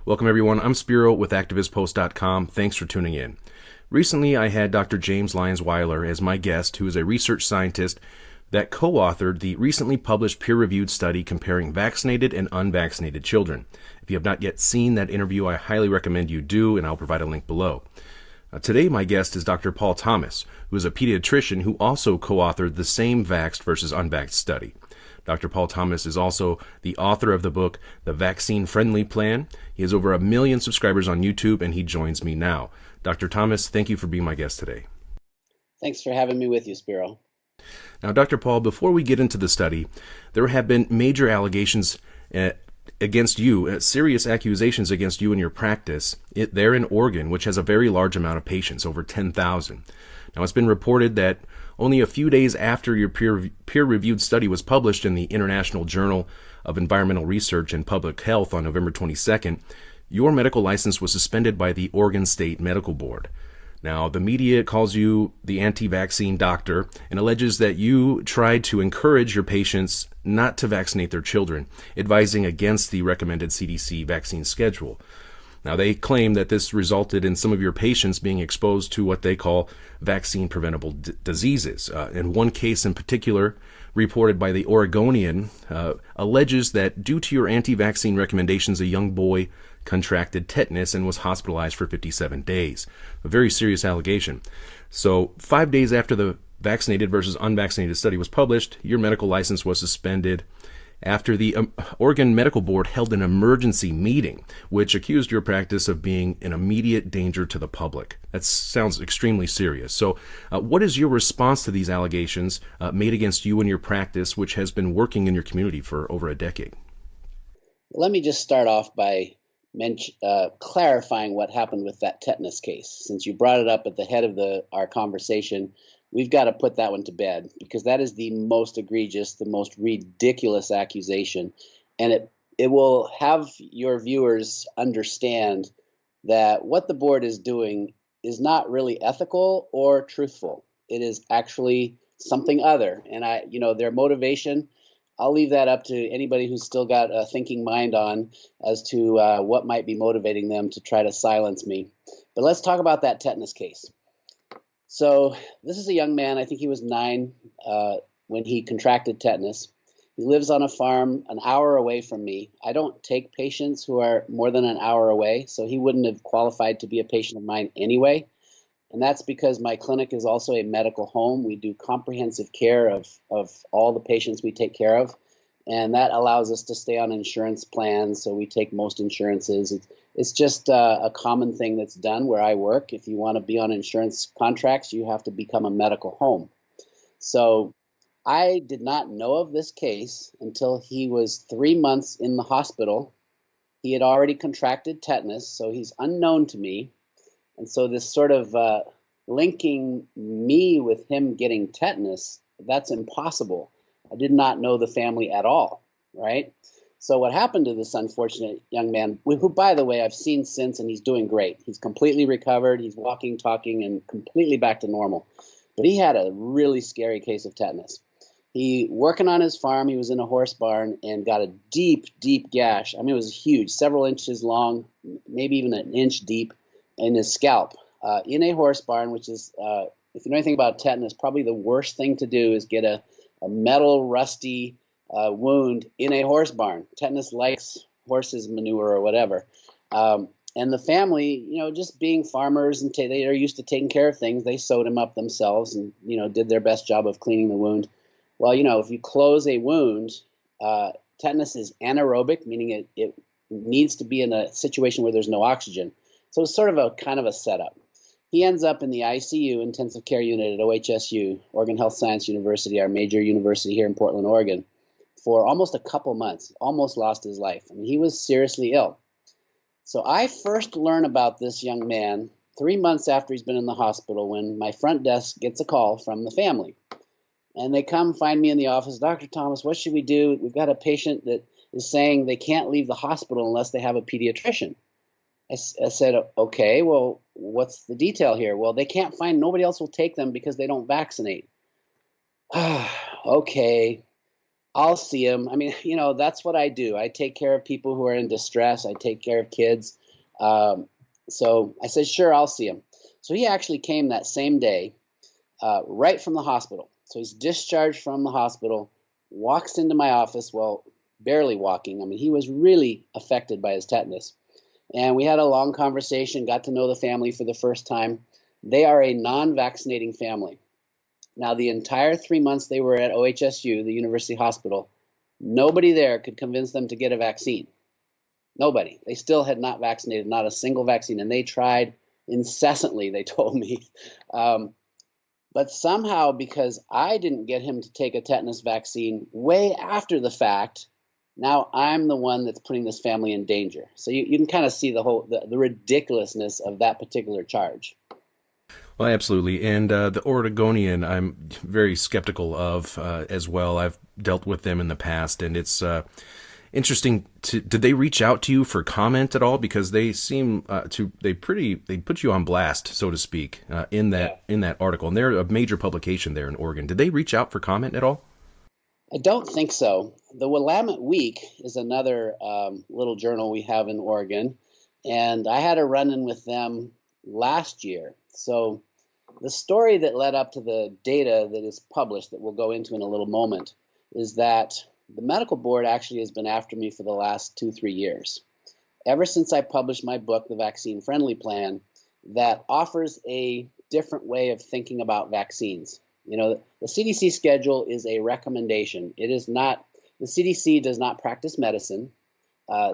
Welcome everyone, I'm Spiro with ActivistPost.com. Thanks for tuning in. Recently I had Dr. James Lyons-Weiler as my guest, who is a research scientist that co-authored the recently published peer-reviewed study comparing vaccinated and unvaccinated children. If you have not yet seen that interview, I highly recommend you do, and I'll provide a link below. Today my guest is Dr. Paul Thomas, who is a pediatrician who also co-authored the same vaxxed versus unvaxxed study. Dr. Paul Thomas is also the author of the book, The Vaccine Friendly Plan. He has over 1 million subscribers on YouTube, and he joins me now. Dr. Thomas, thank you for being my guest today. Thanks for having me with you, Spiro. Now, Dr. Paul, before we get into the study, there have been major allegations against you, serious accusations against you and your practice there in Oregon, which has a very large amount of patients, over 10,000. Now, it's been reported that only a few days after your peer-reviewed study was published in the International Journal of Environmental Research and Public Health on November 22nd, your medical license was suspended by the Oregon State Medical Board. Now, the media calls you the anti-vaccine doctor and alleges that you tried to encourage your patients not to vaccinate their children, advising against the recommended CDC vaccine schedule. Now, they claim that this resulted in some of your patients being exposed to what they call vaccine-preventable diseases. And one case in particular, reported by the Oregonian, alleges that due to your anti-vaccine recommendations, a young boy contracted tetanus and was hospitalized for 57 days. A very serious allegation. So 5 days after the vaccinated versus unvaccinated study was published, your medical license was suspended after the Oregon Medical Board held an emergency meeting, which accused your practice of being an immediate danger to the public. That sounds extremely serious. So what is your response to these allegations made against you and your practice, which has been working in your community for over a decade? Let me just start off by clarifying what happened with that tetanus case. Since you brought it up at the head of our conversation, we've got to put that one to bed, because that is the most egregious, the most ridiculous accusation. And it will have your viewers understand that what the board is doing is not really ethical or truthful. It is actually something other. And their motivation, I'll leave that up to anybody who's still got a thinking mind on as to what might be motivating them to try to silence me. But let's talk about that tetanus case. So this is a young man, I think he was 9 when he contracted tetanus. He lives on a farm an hour away from me. I don't take patients who are more than an hour away, so he wouldn't have qualified to be a patient of mine anyway. And that's because my clinic is also a medical home. We do comprehensive care of all the patients we take care of. And that allows us to stay on insurance plans. So we take most insurances. It's just a common thing that's done where I work. If you want to be on insurance contracts, you have to become a medical home. So I did not know of this case until he was 3 months in the hospital. He had already contracted tetanus, so he's unknown to me. And so this sort of linking me with him getting tetanus, that's impossible. I did not know the family at all, right? So what happened to this unfortunate young man, who, by the way, I've seen since, and he's doing great. He's completely recovered. He's walking, talking, and completely back to normal. But he had a really scary case of tetanus. He, working on his farm, he was in a horse barn and got a deep, deep gash. I mean, it was huge, several inches long, maybe even an inch deep, in his scalp, in a horse barn, which is, if you know anything about tetanus, probably the worst thing to do is get a metal, rusty wound in a horse barn. Tetanus likes horses' manure or whatever. And the family, just being farmers and they are used to taking care of things, they sewed him up themselves and, did their best job of cleaning the wound. Well, if you close a wound, tetanus is anaerobic, meaning it needs to be in a situation where there's no oxygen. So it's sort of a kind of a setup. He ends up in the ICU, intensive care unit at OHSU, Oregon Health Science University, our major university here in Portland, Oregon, for almost a couple months, almost lost his life. I mean, he was seriously ill. So I first learned about this young man 3 months after he's been in the hospital, when my front desk gets a call from the family. And they come find me in the office. Dr. Thomas, what should we do? We've got a patient that is saying they can't leave the hospital unless they have a pediatrician. I said, okay, well, what's the detail here? Well, they can't find, nobody else will take them because they don't vaccinate. Okay. I'll see him. I mean, that's what I do. I take care of people who are in distress. I take care of kids. Um, so I said, sure, I'll see him. So he actually came that same day, right from the hospital. So he's discharged from the hospital, walks into my office, well, barely walking. I mean, he was really affected by his tetanus. And we had a long conversation, got to know the family for the first time. They are a non-vaccinating family. Now, the entire 3 months they were at OHSU, the University Hospital, nobody there could convince them to get a vaccine. Nobody. They still had not vaccinated, not a single vaccine, and they tried incessantly, they told me. But somehow, because I didn't get him to take a tetanus vaccine way after the fact, now I'm the one that's putting this family in danger. So you can kind of see the ridiculousness of that particular charge. Well, absolutely. And the Oregonian, I'm very skeptical of as well. I've dealt with them in the past, and it's interesting. Did they reach out to you for comment at all? Because they seem they put you on blast, so to speak, in that article. And they're a major publication there in Oregon. Did they reach out for comment at all? I don't think so. The Willamette Week is another little journal we have in Oregon, and I had a run-in with them last year. So the story that led up to the data that is published, that we'll go into in a little moment, is that the medical board actually has been after me for the last 2-3 years. Ever since I published my book, The Vaccine Friendly Plan, that offers a different way of thinking about vaccines. The CDC schedule is a recommendation. It is not, the CDC does not practice medicine.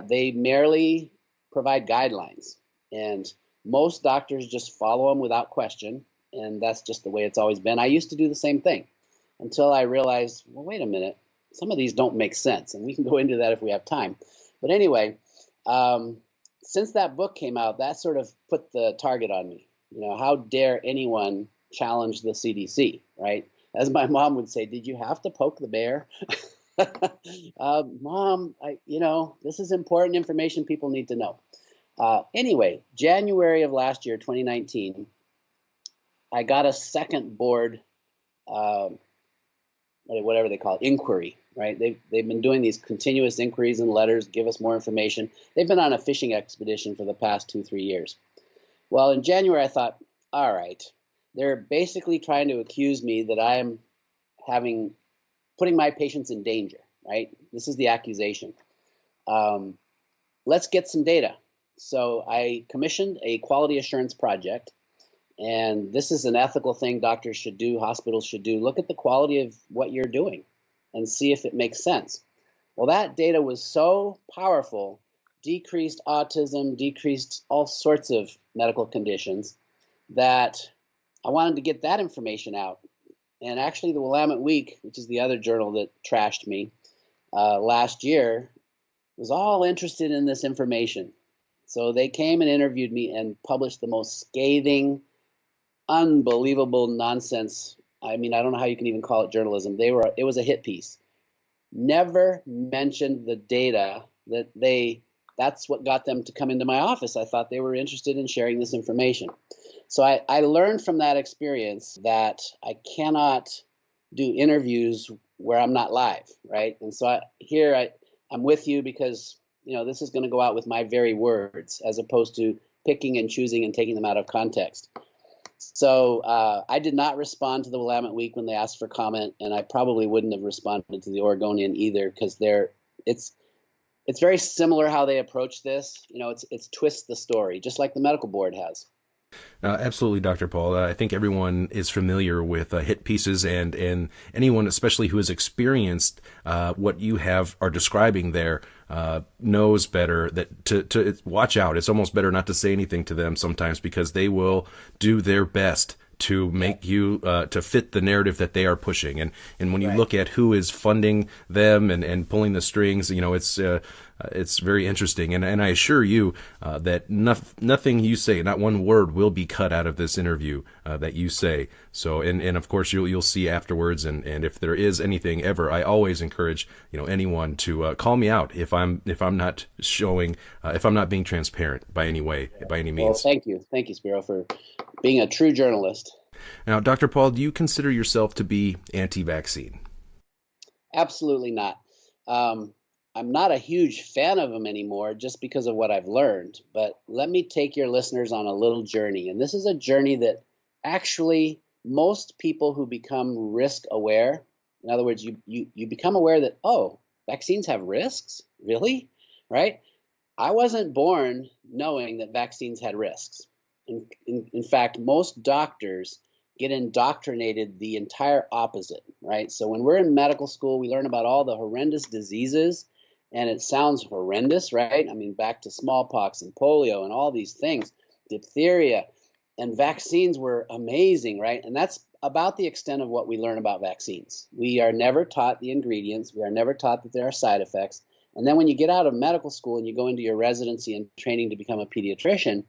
They merely provide guidelines. And most doctors just follow them without question, and that's just the way it's always been. I used to do the same thing until I realized, well, wait a minute, some of these don't make sense, and we can go into that if we have time. But anyway, since that book came out, that sort of put the target on me. How dare anyone challenge the CDC, right? As my mom would say, did you have to poke the bear? Mom, this is important information people need to know. Anyway, January of last year, 2019, I got a second board, whatever they call it, inquiry, right? They've been doing these continuous inquiries and letters, give us more information. They've been on a fishing expedition for the past 2-3 years. Well, in January, I thought, all right, they're basically trying to accuse me that I am putting my patients in danger, right? This is the accusation. Let's get some data. So I commissioned a quality assurance project, and this is an ethical thing doctors should do, hospitals should do. Look at the quality of what you're doing and see if it makes sense. Well, that data was so powerful, decreased autism, decreased all sorts of medical conditions, that I wanted to get that information out. And actually, the Willamette Week, which is the other journal that trashed me last year, was all interested in this information. So they came and interviewed me and published the most scathing, unbelievable nonsense. I mean, I don't know how you can even call it journalism. It was a hit piece. Never mentioned the data that's what got them to come into my office. I thought they were interested in sharing this information. So I learned from that experience that I cannot do interviews where I'm not live, right? And so I'm with you because this is going to go out with my very words as opposed to picking and choosing and taking them out of context. So I did not respond to the Willamette Week when they asked for comment, and I probably wouldn't have responded to the Oregonian either because it's very similar how they approach this. It's twist the story, just like the medical board has. Absolutely, Dr. Paul. I think everyone is familiar with hit pieces, and anyone, especially who has experienced what you are describing there, knows better that to watch out. It's almost better not to say anything to them sometimes because they will do their best to make you to fit the narrative that they are pushing. And when you look at who is funding them and pulling the strings, it's very interesting. And I assure you that nothing you say, not one word will be cut out of this interview that you say. So, and of course you'll see afterwards. And if there is anything ever, I always encourage, anyone to call me out if I'm not showing, if I'm not being transparent by any way, by any means. Well, thank you. Thank you, Spiro, for being a true journalist. Now, Dr. Paul, do you consider yourself to be anti-vaccine? Absolutely not. I'm not a huge fan of them anymore just because of what I've learned. But let me take your listeners on a little journey. And this is a journey that actually most people who become risk aware, in other words, you become aware that, oh, vaccines have risks? Really? Right? I wasn't born knowing that vaccines had risks. In fact, most doctors get indoctrinated the entire opposite, right? So when we're in medical school, we learn about all the horrendous diseases, and it sounds horrendous, right? I mean, back to smallpox and polio and all these things, diphtheria, and vaccines were amazing, right? And that's about the extent of what we learn about vaccines. We are never taught the ingredients. We are never taught that there are side effects. And then when you get out of medical school and you go into your residency and training to become a pediatrician,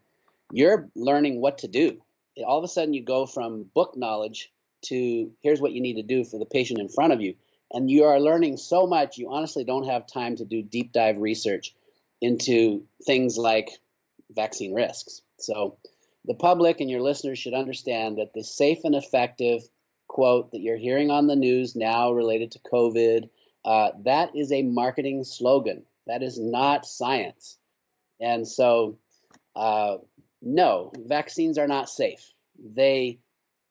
you're learning what to do. All of a sudden you go from book knowledge to here's what you need to do for the patient in front of you. And you are learning so much, you honestly don't have time to do deep dive research into things like vaccine risks. So the public and your listeners should understand that the safe and effective quote that you're hearing on the news now related to COVID, that is a marketing slogan. That is not science. And so, no, vaccines are not safe. They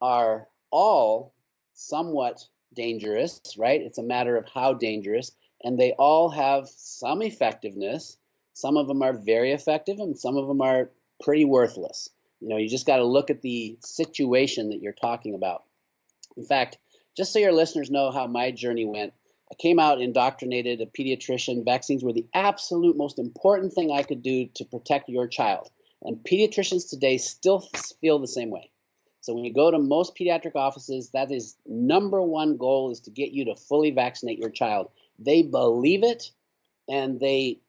are all somewhat dangerous, right? It's a matter of how dangerous, and they all have some effectiveness. Some of them are very effective, and some of them are pretty worthless. You just got to look at the situation that you're talking about. In fact, just so your listeners know how my journey went, I came out indoctrinated, a pediatrician. Vaccines were the absolute most important thing I could do to protect your child. And pediatricians today still feel the same way. So when you go to most pediatric offices, that is number one goal, is to get you to fully vaccinate your child. They believe it, and they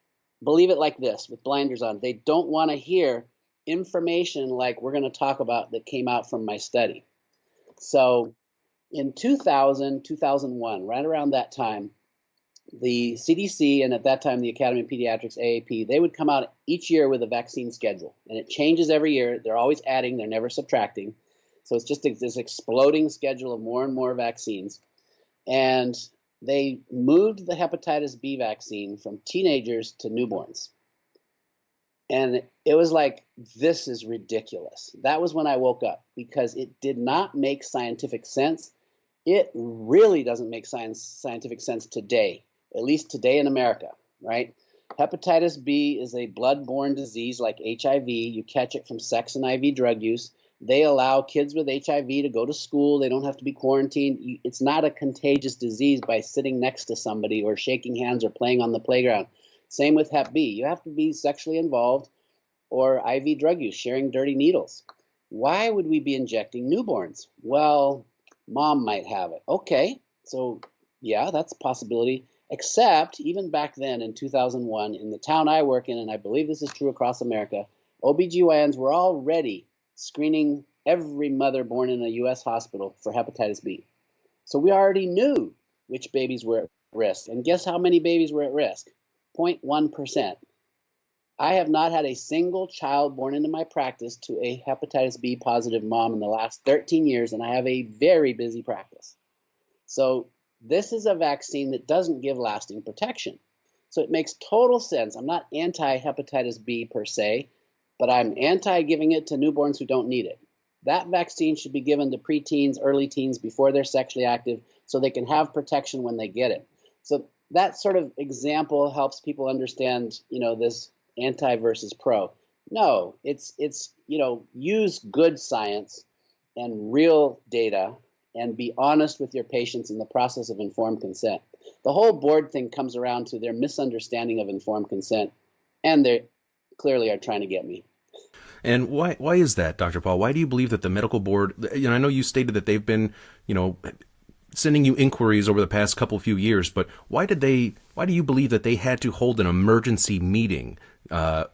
believe it like this, with blinders on. They don't want to hear information like we're going to talk about that came out from my study. So in 2000, 2001, right around that time, the CDC and at that time the Academy of Pediatrics, AAP, they would come out each year with a vaccine schedule. And it changes every year. They're always adding, they're never subtracting. So it's just this exploding schedule of more and more vaccines. And they moved the hepatitis B vaccine from teenagers to newborns. And it was like, this is ridiculous. That was when I woke up, because it did not make scientific sense. It really doesn't make scientific sense today, at least today in America, right? Hepatitis B is a blood-borne disease like HIV. You catch it from sex and IV drug use. They allow kids with HIV to go to school. They don't have to be quarantined. It's not a contagious disease by sitting next to somebody or shaking hands or playing on the playground. Same with Hep B. You have to be sexually involved or IV drug use, sharing dirty needles. Why would we be injecting newborns? Well, mom might have it. Okay, so yeah, that's a possibility. Except even back then in 2001, in the town I work in, and I believe this is true across America, OBGYNs were already screening every mother born in a U.S. hospital for hepatitis B. So we already knew which babies were at risk. And guess how many babies were at risk? 0.1%. I have not had a single child born into my practice to a hepatitis B positive mom in the last 13 years, and I have a very busy practice. So this is a vaccine that doesn't give lasting protection. So it makes total sense. I'm not anti-hepatitis B per se, but I'm anti-giving it to newborns who don't need it. That vaccine should be given to preteens, early teens before they're sexually active so they can have protection when they get it. So that sort of example helps people understand, this anti versus pro. No, it's use good science and real data and be honest with your patients in the process of informed consent. The whole board thing comes around to their misunderstanding of informed consent, and they clearly are trying to get me. And why is that, Dr. Paul? Why do you believe that the medical board, I know you stated that they've been, sending you inquiries over the past few years, but why do you believe that they had to hold an emergency meeting at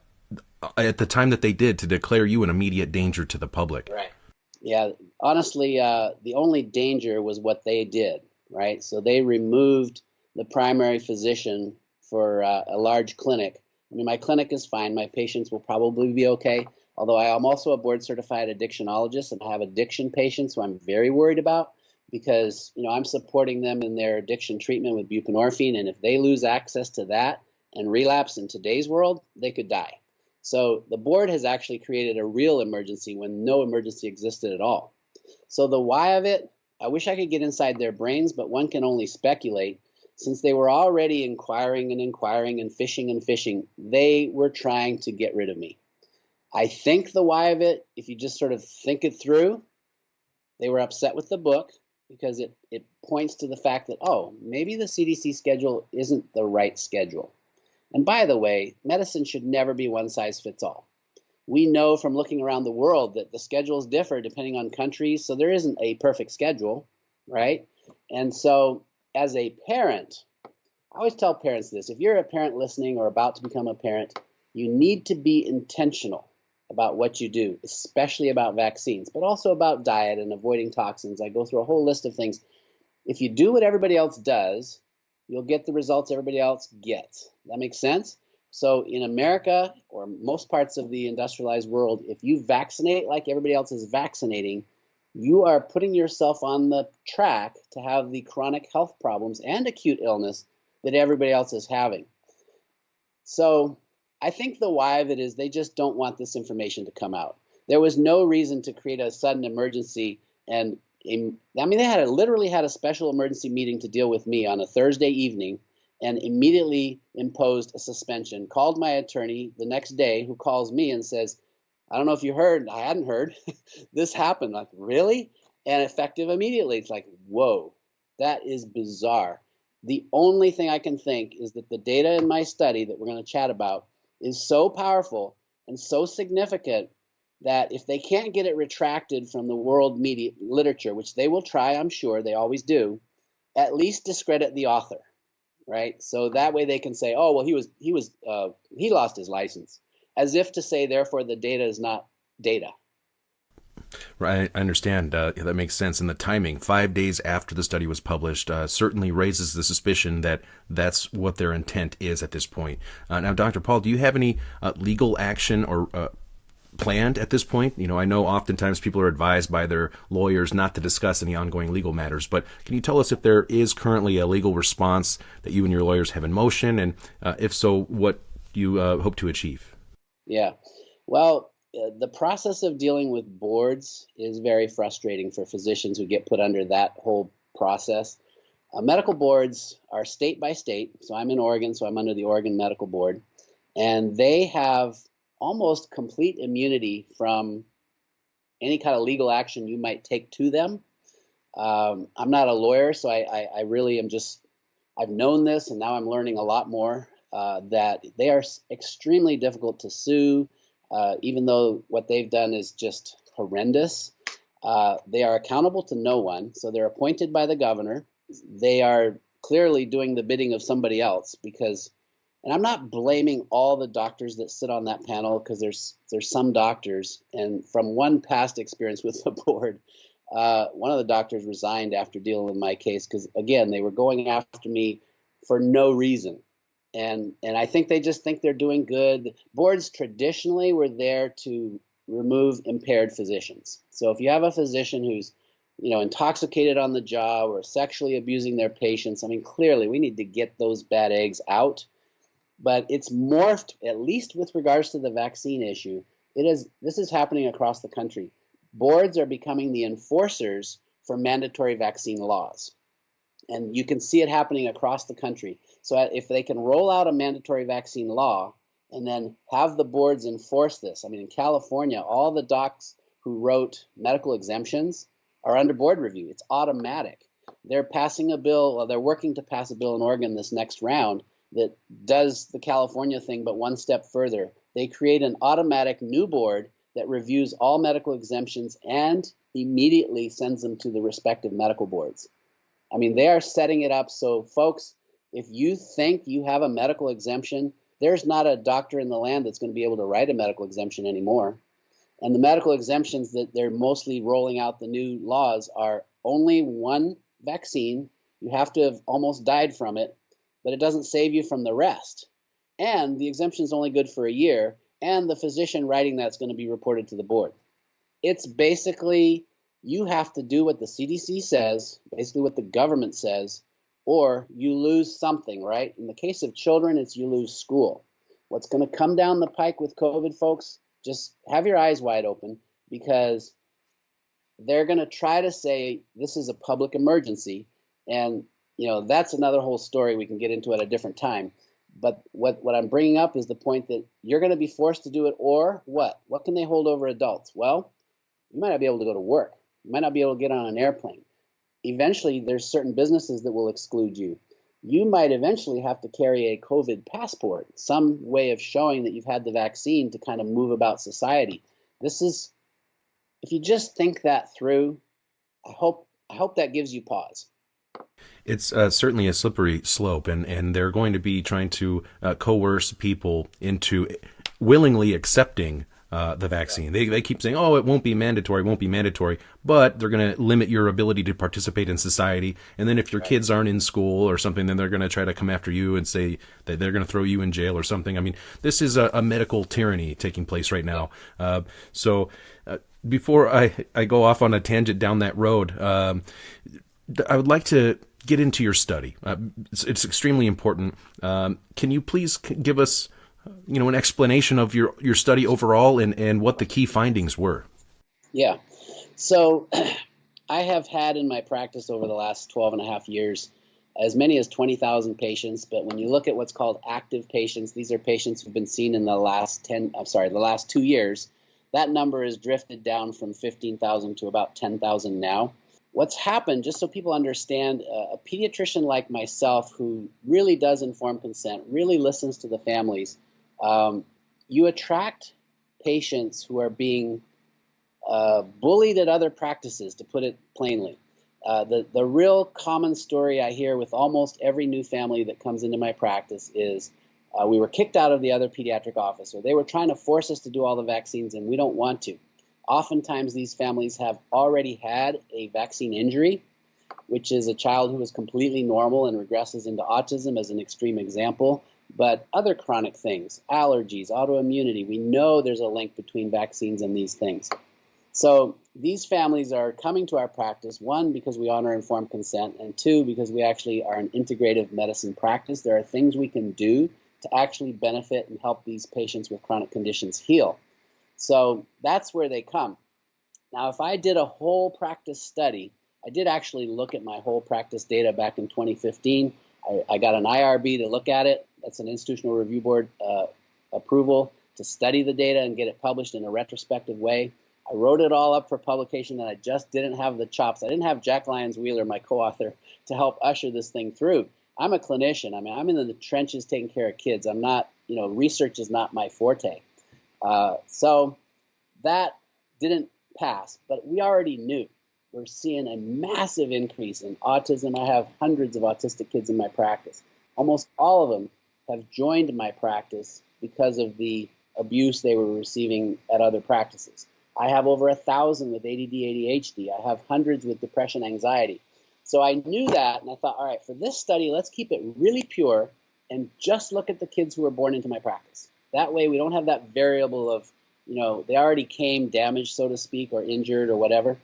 the time that they did to declare you an immediate danger to the public? Right. Yeah, honestly, the only danger was what they did, right? So they removed the primary physician for a large clinic. I mean, my clinic is fine. My patients will probably be okay, although I am also a board-certified addictionologist and I have addiction patients who I'm very worried about. because I'm supporting them in their addiction treatment with buprenorphine, and if they lose access to that and relapse in today's world, they could die. So the board has actually created a real emergency when no emergency existed at all. So the why of it, I wish I could get inside their brains, but one can only speculate. Since they were already inquiring and fishing, they were trying to get rid of me. I think the why of it, if you just sort of think it through, they were upset with the book because it points to the fact that, oh, maybe the CDC schedule isn't the right schedule. And by the way, medicine should never be one size fits all. We know from looking around the world that the schedules differ depending on countries, so there isn't a perfect schedule, right? And so as a parent, I always tell parents this: if you're a parent listening or about to become a parent, you need to be intentional about what you do, especially about vaccines, but also about diet and avoiding toxins. I go through a whole list of things. If you do what everybody else does, you'll get the results everybody else gets. That makes sense? So in America, or most parts of the industrialized world, if you vaccinate like everybody else is vaccinating, you are putting yourself on the track to have the chronic health problems and acute illness that everybody else is having. So I think the why of it is they just don't want this information to come out. There was no reason to create a sudden emergency, and they literally had a special emergency meeting to deal with me on a Thursday evening, and immediately imposed a suspension. Called my attorney the next day, who calls me and says, I don't know if you heard, I hadn't heard, this happened. Like, really? And effective immediately. It's like, whoa, that is bizarre. The only thing I can think is that the data in my study that we're going to chat about is so powerful and so significant that if they can't get it retracted from the world media literature, which they will try, I'm sure, they always do, at least discredit the author. Right? So that way they can say, oh, well, he lost his license, as if to say, therefore, the data is not data. Right, I understand. That makes sense. And the timing, 5 days after the study was published, certainly raises the suspicion that that's what their intent is at this point. Now, Dr. Paul, do you have any legal action or planned at this point? I know oftentimes people are advised by their lawyers not to discuss any ongoing legal matters, but can you tell us if there is currently a legal response that you and your lawyers have in motion, and if so, what you hope to achieve? Yeah, well, the process of dealing with boards is very frustrating for physicians who get put under that whole process. Medical boards are state by state, so I'm in Oregon, so I'm under the Oregon Medical Board, and they have almost complete immunity from any kind of legal action you might take to them. I'm not a lawyer, so I really am just, I've known this, and now I'm learning a lot more, that they are extremely difficult to sue, even though what they've done is just horrendous. They are accountable to no one, so they're appointed by the governor. They are clearly doing the bidding of somebody else because, and I'm not blaming all the doctors that sit on that panel, because there's some doctors, and from one past experience with the board, one of the doctors resigned after dealing with my case because, again, they were going after me for no reason. And I think they just think they're doing good. Boards traditionally were there to remove impaired physicians. So if you have a physician who's intoxicated on the job or sexually abusing their patients, I mean, clearly we need to get those bad eggs out. But it's morphed, at least with regards to the vaccine issue. This is happening across the country. Boards are becoming the enforcers for mandatory vaccine laws. And you can see it happening across the country. So if they can roll out a mandatory vaccine law and then have the boards enforce this, I mean, in California, all the docs who wrote medical exemptions are under board review. It's automatic. They're passing a bill, they're working to pass a bill in Oregon this next round that does the California thing, but one step further. They create an automatic new board that reviews all medical exemptions and immediately sends them to the respective medical boards. I mean, they are setting it up so, folks, if you think you have a medical exemption, there's not a doctor in the land that's going to be able to write a medical exemption anymore. And the medical exemptions that they're mostly rolling out the new laws are only one vaccine. You have to have almost died from it, but it doesn't save you from the rest. And the exemption is only good for a year, and the physician writing that's going to be reported to the board. It's basically You have to do what the CDC says, basically what the government says, or you lose something, right? In the case of children, it's you lose school. What's going to come down the pike with COVID, folks, just have your eyes wide open, because they're going to try to say this is a public emergency. And, that's another whole story we can get into at a different time. But what I'm bringing up is the point that you're going to be forced to do it, or what? What can they hold over adults? Well, you might not be able to go to work. You might not be able to get on an airplane. Eventually, there's certain businesses that will exclude you. You might eventually have to carry a COVID passport, some way of showing that you've had the vaccine to kind of move about society. This is, if you just think that through, I hope that gives you pause. It's certainly a slippery slope, and they're going to be trying to coerce people into willingly accepting the vaccine. They keep saying, oh, it won't be mandatory, but they're going to limit your ability to participate in society. And then if your kids aren't in school or something, then they're going to try to come after you and say that they're going to throw you in jail or something. I mean, this is a medical tyranny taking place right now. So before I go off on a tangent down that road, I would like to get into your study. It's extremely important. Can you please give us an explanation of your study overall and what the key findings were? Yeah. So I have had in my practice over the last 12 and a half years as many as 20,000 patients. But when you look at what's called active patients, these are patients who've been seen in the last 2 years. That number has drifted down from 15,000 to about 10,000 now. What's happened, just so people understand, a pediatrician like myself who really does informed consent, really listens to the families, you attract patients who are being bullied at other practices, to put it plainly. The real common story I hear with almost every new family that comes into my practice is we were kicked out of the other pediatric office, or they were trying to force us to do all the vaccines and we don't want to. Oftentimes these families have already had a vaccine injury, which is a child who is completely normal and regresses into autism as an extreme example. But other chronic things, allergies, autoimmunity, we know there's a link between vaccines and these things. So these families are coming to our practice, one, because we honor informed consent, and two, because we actually are an integrative medicine practice. There are things we can do to actually benefit and help these patients with chronic conditions heal. So that's where they come. Now, if I did a whole practice study, I did actually look at my whole practice data back in 2015. I got an IRB to look at it. That's an Institutional Review Board approval to study the data and get it published in a retrospective way. I wrote it all up for publication, and I just didn't have the chops. I didn't have Jack Lyons-Weiler, my co-author, to help usher this thing through. I'm a clinician. I mean, I'm in the trenches taking care of kids. I'm not, research is not my forte. So that didn't pass, but we already knew. We're seeing a massive increase in autism. I have hundreds of autistic kids in my practice. Almost all of them have joined my practice because of the abuse they were receiving at other practices. I have over 1,000 with ADD, ADHD. I have hundreds with depression, anxiety. So I knew that, and I thought, all right, for this study, let's keep it really pure and just look at the kids who were born into my practice. That way we don't have that variable of, they already came damaged, so to speak, or injured or whatever.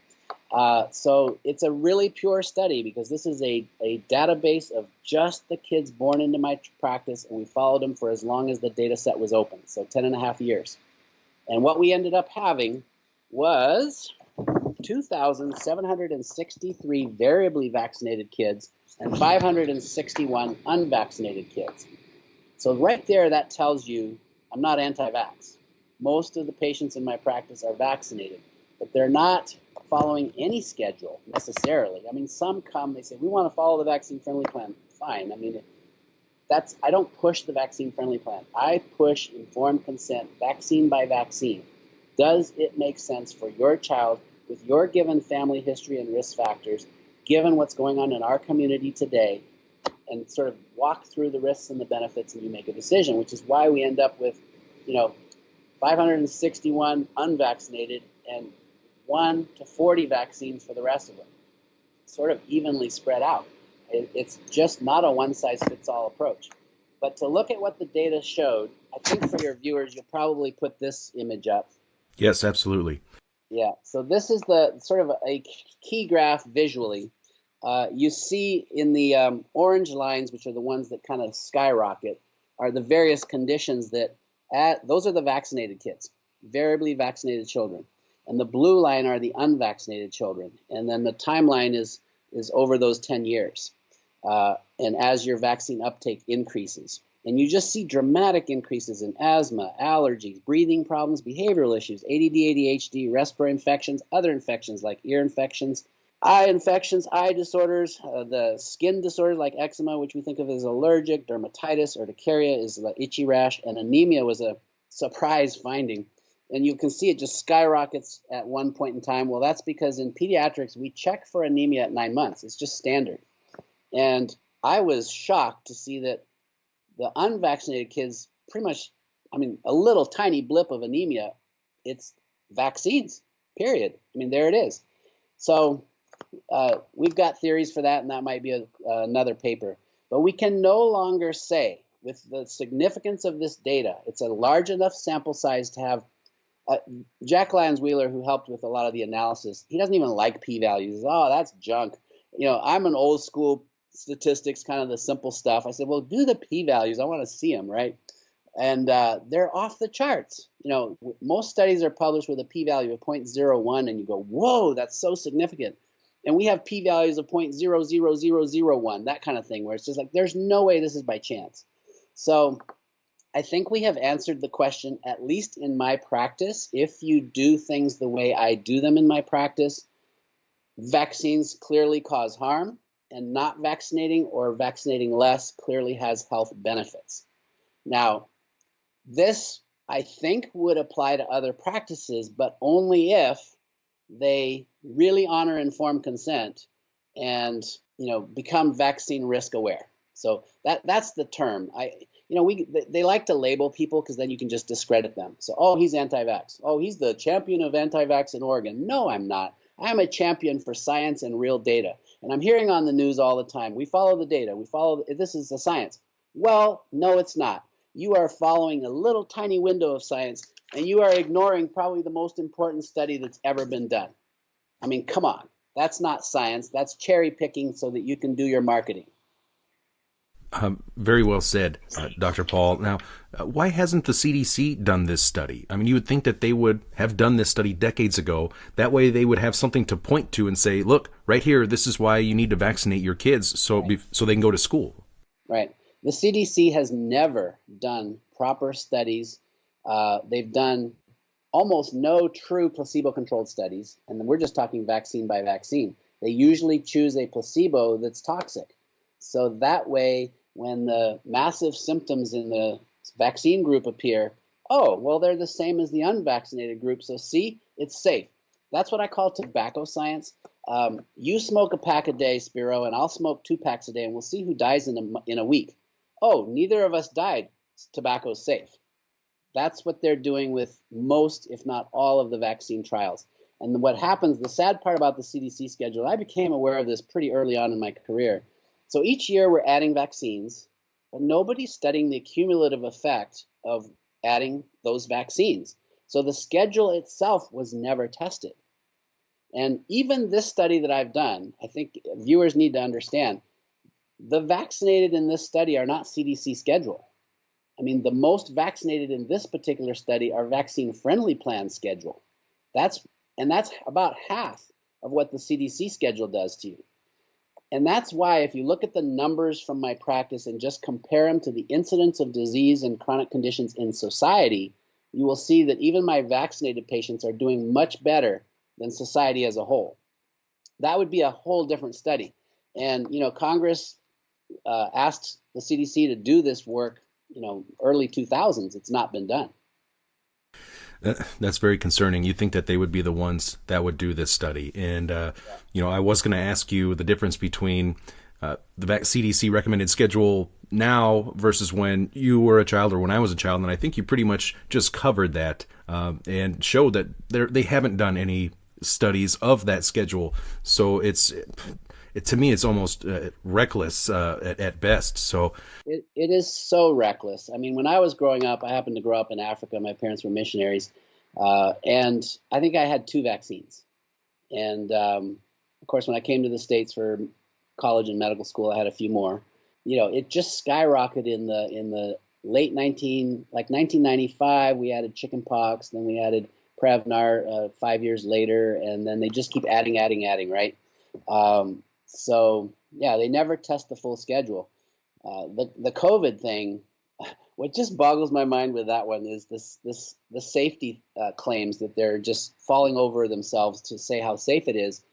So it's a really pure study because this is a database of just the kids born into my practice, and we followed them for as long as the data set was open, so 10 and a half years. And what we ended up having was 2,763 variably vaccinated kids and 561 unvaccinated kids. So right there, that tells you I'm not anti-vax. Most of the patients in my practice are vaccinated, but they're not following any schedule necessarily. I mean, some come, they say, we want to follow the vaccine-friendly plan. Fine. I mean, I don't push the vaccine-friendly plan. I push informed consent, vaccine by vaccine. Does it make sense for your child with your given family history and risk factors, given what's going on in our community today, and sort of walk through the risks and the benefits, and you make a decision, which is why we end up with, 561 unvaccinated and 1 to 40 vaccines for the rest of them, sort of evenly spread out. It's just not a one-size-fits-all approach. But to look at what the data showed, I think for your viewers, you'll probably put this image up. Yes, absolutely. Yeah, so this is the sort of a key graph visually. You see in the orange lines, which are the ones that kind of skyrocket, are the various conditions that those are the vaccinated kids, variably vaccinated children. And the blue line are the unvaccinated children. And then the timeline is over those 10 years. And as your vaccine uptake increases. And you just see dramatic increases in asthma, allergies, breathing problems, behavioral issues, ADD, ADHD, respiratory infections, other infections like ear infections, eye disorders, the skin disorders like eczema, which we think of as allergic, dermatitis, urticaria is the itchy rash, and anemia was a surprise finding. And you can see it just skyrockets at one point in time. Well, that's because in pediatrics, we check for anemia at 9 months. It's just standard. And I was shocked to see that the unvaccinated kids, pretty much, I mean, a little tiny blip of anemia, it's vaccines, period. I mean, there it is. So we've got theories for that, and that might be another paper. But we can no longer say, with the significance of this data, it's a large enough sample size to have Jack Lyons-Weiler, who helped with a lot of the analysis, he doesn't even like p-values. Oh, that's junk. You know, I'm an old school statistics, kind of the simple stuff. I said, well, do the p-values. I want to see them, right? And they're off the charts. You know, most studies are published with a p-value of 0.01, and you go, whoa, that's so significant. And we have p-values of 0.00001, that kind of thing, where it's just like, there's no way this is by chance. So I think we have answered the question, at least in my practice. If you do things the way I do them in my practice, vaccines clearly cause harm, and not vaccinating or vaccinating less clearly has health benefits. Now, this, I think, would apply to other practices, but only if they really honor informed consent and, you know, become vaccine risk aware. So that's the term. They like to label people because then you can just discredit them. So, oh, he's anti-vax. Oh, he's the champion of anti-vax in Oregon. No, I'm not. I'm a champion for science and real data. And I'm hearing on the news all the time, we follow the data. This is the science. Well, no, it's not. You are following a little tiny window of science, and you are ignoring probably the most important study that's ever been done. I mean, come on. That's not science. That's cherry picking so that you can do your marketing. Very well said, Dr. Paul. Now, why hasn't the CDC done this study? I mean, you would think that they would have done this study decades ago. That way they would have something to point to and say, look, right here, this is why you need to vaccinate your kids so they can go to school. Right. The CDC has never done proper studies. They've done almost no true placebo-controlled studies, and we're just talking vaccine by vaccine. They usually choose a placebo that's toxic. So that way, when the massive symptoms in the vaccine group appear, oh, well, they're the same as the unvaccinated group, so see, it's safe. That's what I call tobacco science. You smoke a pack a day, Spiro, and I'll smoke 2 packs a day, and we'll see who dies in a week. Oh, neither of us died. Tobacco's safe. That's what they're doing with most, if not all, of the vaccine trials. And what happens, the sad part about the CDC schedule, I became aware of this pretty early on in my career. So each year we're adding vaccines, but nobody's studying the cumulative effect of adding those vaccines. So the schedule itself was never tested. And even this study that I've done, I think viewers need to understand, the vaccinated in this study are not CDC schedule. I mean, the most vaccinated in this particular study are vaccine-friendly plan schedule. That's about half of what the CDC schedule does to you. And that's why if you look at the numbers from my practice and just compare them to the incidence of disease and chronic conditions in society, you will see that even my vaccinated patients are doing much better than society as a whole. That would be a whole different study. And, you know, Congress asked the CDC to do this work, you know, early 2000s. It's not been done. That's very concerning. You think that they would be the ones that would do this study. And, you know, I was going to ask you the difference between the CDC recommended schedule now versus when you were a child or when I was a child. And I think you pretty much just covered that and showed that they haven't done any studies of that schedule. So to me, it's almost reckless at best. So it is so reckless. I mean, when I was growing up, I happened to grow up in Africa. My parents were missionaries. And I think I had 2 vaccines. And of course, when I came to the States for college and medical school, I had a few more. It just skyrocketed in the late 1995. We added chickenpox, then we added Prevnar 5 years later, and then they just keep adding, right? So yeah, they never test the full schedule. The COVID thing, what just boggles my mind with that one is the safety claims that they're just falling over themselves to say how safe it is,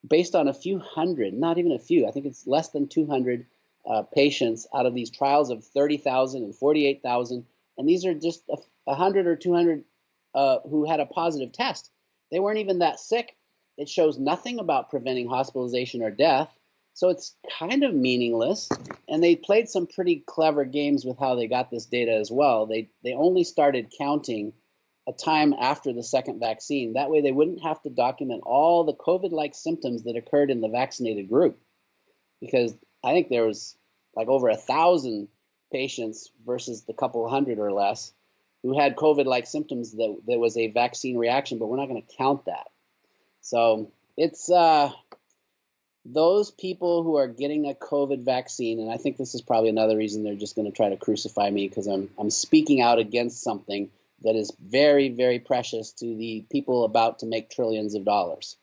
based on a few hundred, not even a few. I think it's less than 200 patients out of these trials of 30,000 and 48,000, and these are just 100 or 200 who had a positive test. They weren't even that sick. It shows nothing about preventing hospitalization or death, so it's kind of meaningless. And they played some pretty clever games with how they got this data as well. They only started counting a time after the second vaccine. That way they wouldn't have to document all the COVID-like symptoms that occurred in the vaccinated group, because I think there was like over 1,000 patients versus the couple hundred or less who had COVID-like symptoms that there was a vaccine reaction, but we're not going to count that. So it's those people who are getting a COVID vaccine, and I think this is probably another reason they're just going to try to crucify me, because I'm speaking out against something that is very, very precious to the people about to make trillions of dollars,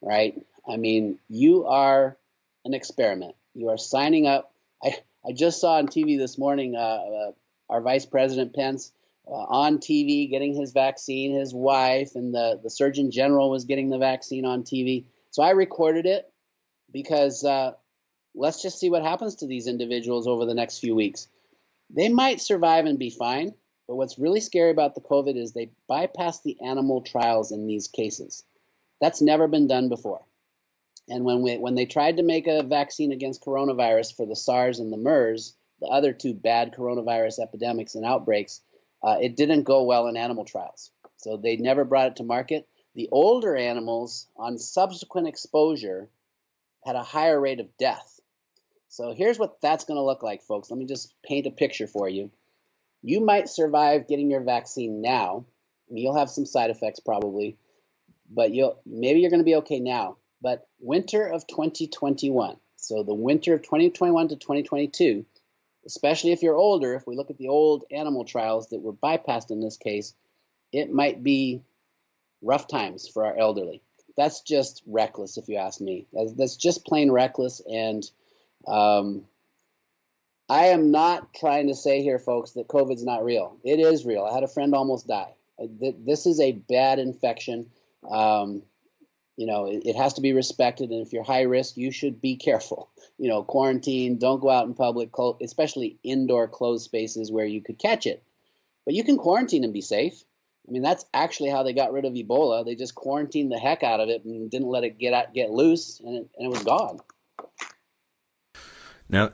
right? I mean, you are an experiment. You are signing up. I just saw on TV this morning our Vice President Pence on TV getting his vaccine, his wife, and the Surgeon General was getting the vaccine on TV. So I recorded it because let's just see what happens to these individuals over the next few weeks. They might survive and be fine, but what's really scary about the COVID is they bypass the animal trials in these cases. That's never been done before. And when they tried to make a vaccine against coronavirus for the SARS and the MERS, the other 2 bad coronavirus epidemics and outbreaks, it didn't go well in animal trials. So they never brought it to market. The older animals on subsequent exposure had a higher rate of death. So here's what that's going to look like, folks. Let me just paint a picture for you. You might survive getting your vaccine now. You'll have some side effects probably, but maybe you're going to be okay now. But winter of 2021, so the winter of 2021 to 2022, especially if you're older, if we look at the old animal trials that were bypassed in this case, it might be rough times for our elderly. That's just reckless, if you ask me. That's just plain reckless. And I am not trying to say here, folks, that COVID's not real. It is real. I had a friend almost die. This is a bad infection. It has to be respected, and if you're high risk, you should be careful. Quarantine, don't go out in public, especially indoor closed spaces where you could catch it. But you can quarantine and be safe. I mean, that's actually how they got rid of Ebola. They just quarantined the heck out of it and didn't let it get loose, and it was gone. Now,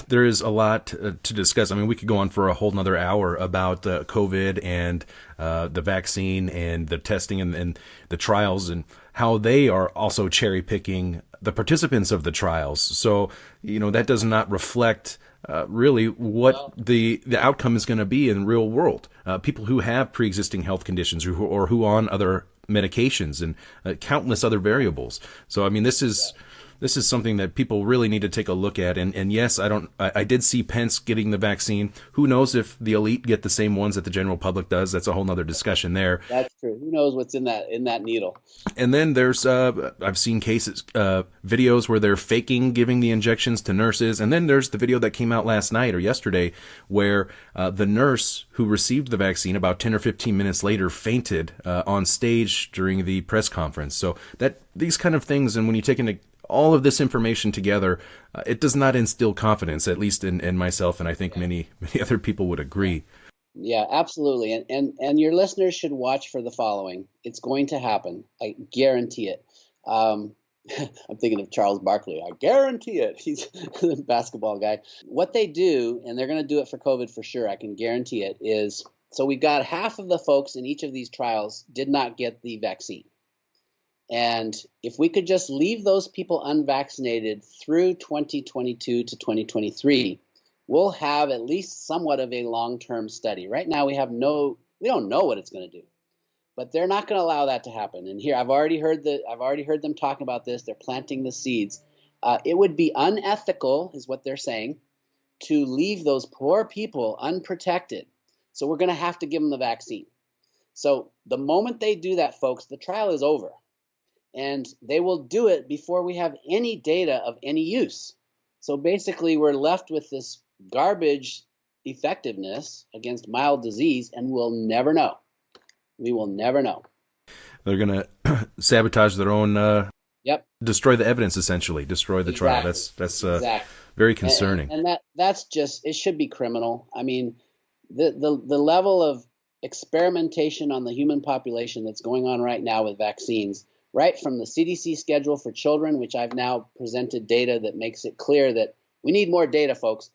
there is a lot to discuss. I mean, we could go on for a whole nother hour about COVID and the vaccine and the testing and the trials and how they are also cherry picking the participants of the trials. So, that does not reflect really what the outcome is going to be in real world. People who have pre-existing health conditions or who on other medications and countless other variables. So, I mean, this is something that people really need to take a look at. And yes, I did see Pence getting the vaccine. Who knows if the elite get the same ones that the general public does? That's a whole nother discussion there. That's true. Who knows what's in that needle? And then there's I've seen cases, videos where they're faking giving the injections to nurses. And then there's the video that came out last night or yesterday where the nurse who received the vaccine about 10 or 15 minutes later fainted on stage during the press conference. So that these kind of things, and when you take into all of this information together, it does not instill confidence, at least in myself, and I think many other people would agree. Yeah, absolutely. And your listeners should watch for the following. It's going to happen. I guarantee it. I'm thinking of Charles Barkley. I guarantee it. He's a basketball guy. What they do, and they're going to do it for COVID for sure, I can guarantee it, is so we got half of the folks in each of these trials did not get the vaccine. And if we could just leave those people unvaccinated through 2022 to 2023, we'll have at least somewhat of a long-term study. Right now, we don't know what it's going to do. But they're not going to allow that to happen. And here, I've already heard them talk about this. They're planting the seeds. It would be unethical, is what they're saying, to leave those poor people unprotected. So we're going to have to give them the vaccine. So the moment they do that, folks, the trial is over. And they will do it before we have any data of any use. So basically, we're left with this garbage effectiveness against mild disease, and we'll never know. We will never know. They're going to sabotage their own, Yep. destroy the evidence, essentially, destroy the trial. That's exactly. Very concerning. And that's just, it should be criminal. I mean, the level of experimentation on the human population that's going on right now with vaccines, right from the CDC schedule for children, which I've now presented data that makes it clear that we need more data, folks.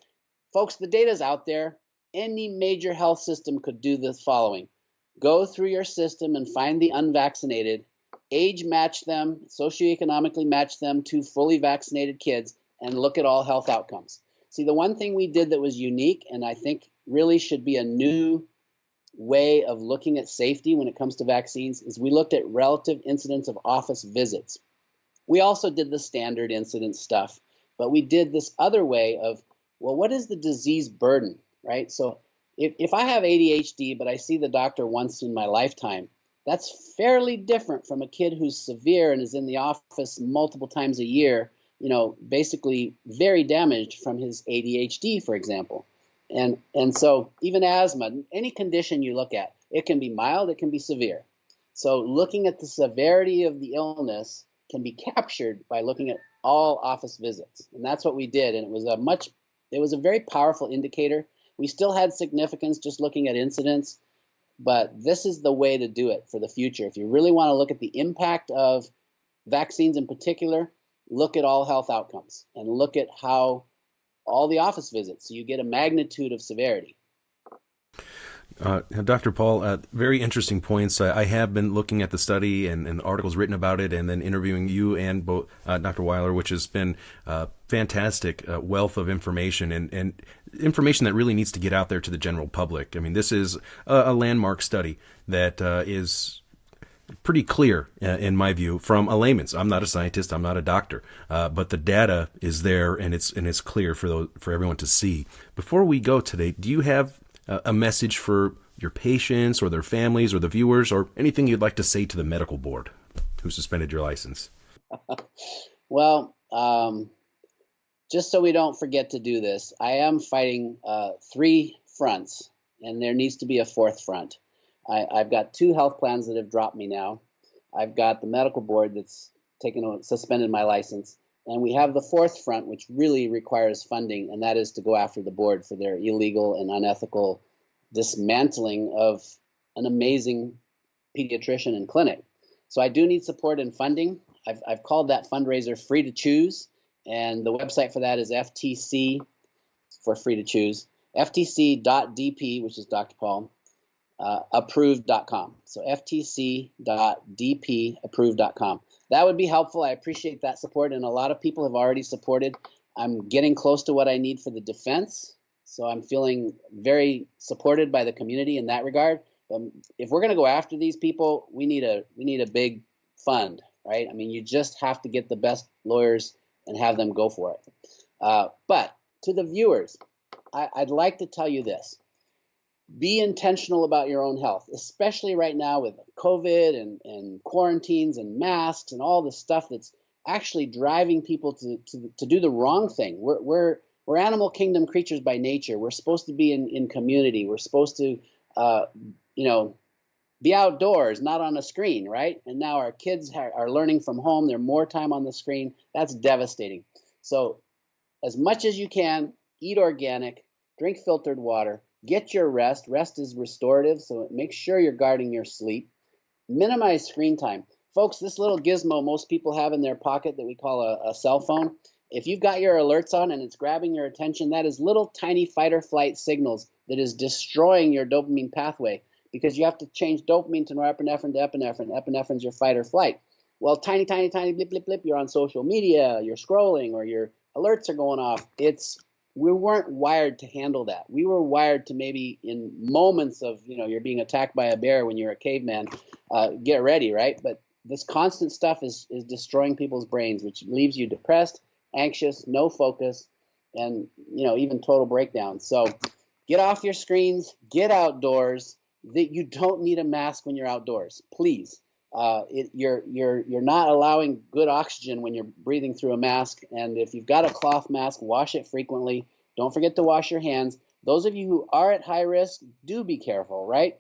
Folks, the data's out there. Any major health system could do the following. Go through your system and find the unvaccinated, age match them, socioeconomically match them to fully vaccinated kids, and look at all health outcomes. See, the one thing we did that was unique, and I think really should be a new way of looking at safety when it comes to vaccines, is we looked at relative incidence of office visits. We also did the standard incidence stuff, but we did this other way of, well, what is the disease burden, right? So if I have ADHD, but I see the doctor once in my lifetime, that's fairly different from a kid who's severe and is in the office multiple times a year, basically very damaged from his ADHD, for example. And so even asthma, any condition you look at, it can be mild, it can be severe. So looking at the severity of the illness can be captured by looking at all office visits. And that's what we did. And it was a very powerful indicator. We still had significance just looking at incidence, but this is the way to do it for the future. If you really want to look at the impact of vaccines in particular, look at all health outcomes and look at how all the office visits, so you get a magnitude of severity. Dr. Paul, very interesting points. I have been looking at the study and articles written about it, and then interviewing you and both Dr. Weiler, which has been fantastic wealth of information and information that really needs to get out there to the general public. I mean, this is a landmark study that is pretty clear, in my view, from a layman's. I'm not a scientist, I'm not a doctor, but the data is there, and it's clear for everyone to see. Before we go today, do you have a message for your patients or their families or the viewers, or anything you'd like to say to the medical board who suspended your license? Well, just so we don't forget to do this, I am fighting 3 fronts, and there needs to be a 4th front. I've got 2 health plans that have dropped me now. I've got the medical board that's suspended my license. And we have the 4th front, which really requires funding, and that is to go after the board for their illegal and unethical dismantling of an amazing pediatrician and clinic. So I do need support and funding. I've called that fundraiser Free to Choose, and the website for that is FTC, for Free to Choose, ftc.dp, which is Dr. Paul, approved.com. So ftc.dpapproved.com. That would be helpful. I appreciate that support, and a lot of people have already supported. I'm getting close to what I need for the defense, so I'm feeling very supported by the community in that regard. If we're going to go after these people, we need a big fund, right? I mean, you just have to get the best lawyers and have them go for it. But to the viewers, I'd like to tell you this. Be intentional about your own health, especially right now with COVID and quarantines and masks and all the stuff that's actually driving people to do the wrong thing. We're animal kingdom creatures by nature. We're supposed to be in community. We're supposed to, be outdoors, not on a screen, right? And now our kids are learning from home. They're more time on the screen. That's devastating. So as much as you can, eat organic, drink filtered water, get your rest. Rest is restorative, so make sure you're guarding your sleep. Minimize screen time. Folks, this little gizmo most people have in their pocket that we call a cell phone, if you've got your alerts on and it's grabbing your attention, that is little tiny fight or flight signals that is destroying your dopamine pathway, because you have to change dopamine to norepinephrine to epinephrine. Epinephrine's your fight or flight. Well, tiny blip, blip, blip, you're on social media, you're scrolling, or your alerts are going off. It's we weren't wired to handle that. We were wired to maybe in moments of, you're being attacked by a bear when you're a caveman, get ready, right? But this constant stuff is destroying people's brains, which leaves you depressed, anxious, no focus, and, even total breakdown. So get off your screens, get outdoors. You don't need a mask when you're outdoors, please. You're not allowing good oxygen when you're breathing through a mask. And if you've got a cloth mask, wash it frequently. Don't forget to wash your hands. Those of you who are at high risk, do be careful, right?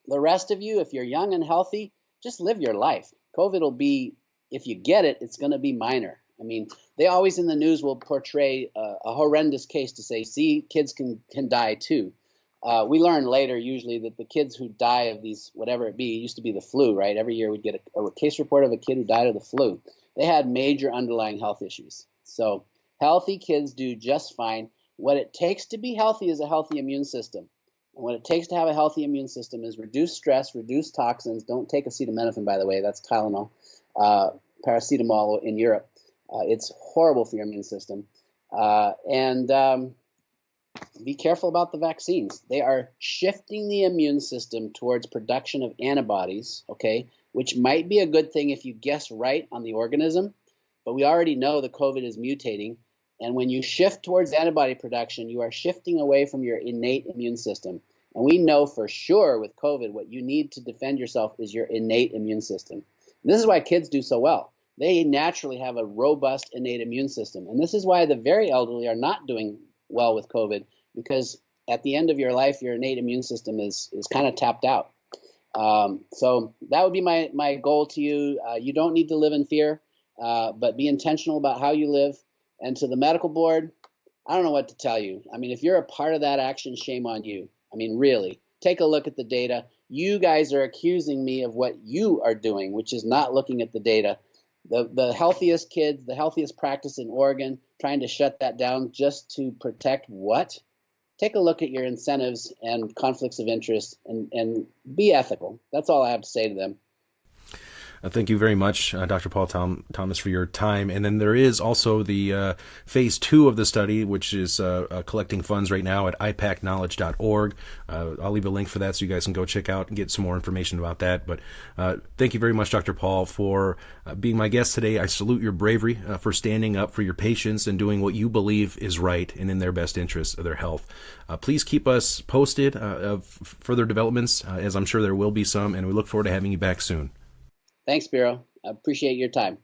The rest of you, if you're young and healthy, just live your life. COVID will be, if you get it, it's going to be minor. I mean, they always in the news will portray a horrendous case to say, see, kids can die too. We learn later usually that the kids who die of these, whatever it be, it used to be the flu, right? Every year we'd get a case report of a kid who died of the flu. They had major underlying health issues. So healthy kids do just fine. What it takes to be healthy is a healthy immune system. And what it takes to have a healthy immune system is reduce stress, reduce toxins. Don't take acetaminophen, by the way. That's Tylenol, paracetamol in Europe. It's horrible for your immune system. Be careful about the vaccines. They are shifting the immune system towards production of antibodies, okay, which might be a good thing if you guess right on the organism, but we already know the COVID is mutating. And when you shift towards antibody production, you are shifting away from your innate immune system. And we know for sure with COVID, what you need to defend yourself is your innate immune system. And this is why kids do so well. They naturally have a robust innate immune system. And this is why the very elderly are not doing well with COVID, because at the end of your life, your innate immune system is kind of tapped out. So that would be my goal to you. You don't need to live in fear, but be intentional about how you live. And to the medical board, I don't know what to tell you. I mean, if you're a part of that action, shame on you. I mean, really, take a look at the data. You guys are accusing me of what you are doing, which is not looking at the data. The healthiest kids, the healthiest practice in Oregon, trying to shut that down just to protect what? Take a look at your incentives and conflicts of interest and be ethical. That's all I have to say to them. Thank you very much, Dr. Paul Thomas, for your time. And then there is also the phase 2 of the study, which is collecting funds right now at ipacknowledge.org. I'll leave a link for that so you guys can go check out and get some more information about that. But thank you very much, Dr. Paul, for being my guest today. I salute your bravery for standing up for your patients and doing what you believe is right and in their best interest of their health. Please keep us posted of further developments, as I'm sure there will be some, and we look forward to having you back soon. Thanks, Spiro. I appreciate your time.